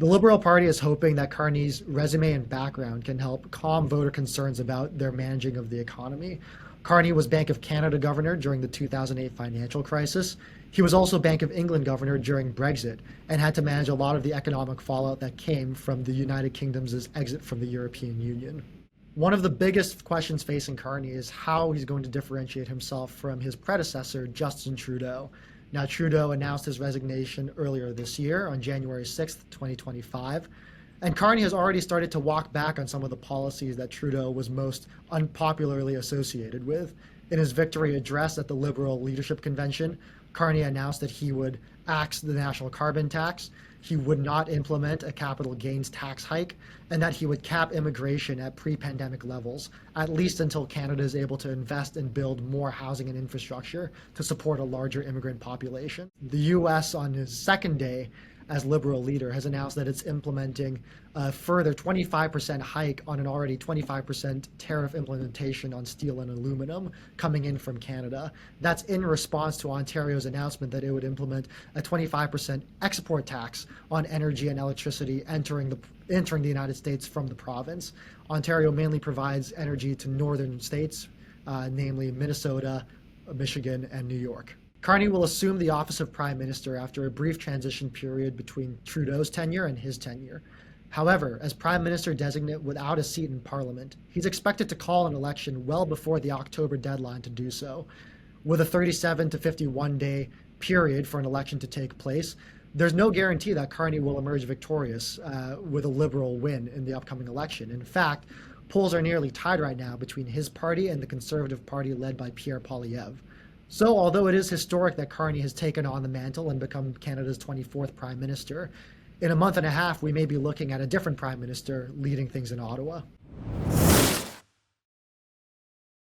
The Liberal Party is hoping that Carney's resume and background can help calm voter concerns about their managing of the economy. Carney was Bank of Canada governor during the 2008 financial crisis. He was also Bank of England governor during Brexit and had to manage a lot of the economic fallout that came from the United Kingdom's exit from the European Union. One of the biggest questions facing Carney is how he's going to differentiate himself from his predecessor, Justin Trudeau. Now, Trudeau announced his resignation earlier this year on January 6th, 2025, and Carney has already started to walk back on some of the policies that Trudeau was most unpopularly associated with. In his victory address at the Liberal Leadership Convention, Carney announced that he would axe the national carbon tax, he would not implement a capital gains tax hike, and that he would cap immigration at pre-pandemic levels, at least until Canada is able to invest and build more housing and infrastructure to support a larger immigrant population. The U.S., on his second day as Liberal leader, has announced that it's implementing a further 25% hike on an already 25% tariff implementation on steel and aluminum coming in from Canada. That's in response to Ontario's announcement that it would implement a 25% export tax on energy and electricity entering the United States from the province. Ontario mainly provides energy to northern states, namely Minnesota, Michigan, and New York. Carney will assume the office of Prime Minister after a brief transition period between Trudeau's tenure and his tenure. However, as Prime Minister designate without a seat in Parliament, he's expected to call an election well before the October deadline to do so. With a 37 to 51 day period for an election to take place, there's no guarantee that Carney will emerge victorious with a Liberal win in the upcoming election. In fact, polls are nearly tied right now between his party and the Conservative Party led by Pierre Poilievre. So, although it is historic that Carney has taken on the mantle and become Canada's 24th Prime Minister, in a month and a half we may be looking at a different Prime Minister leading things in Ottawa.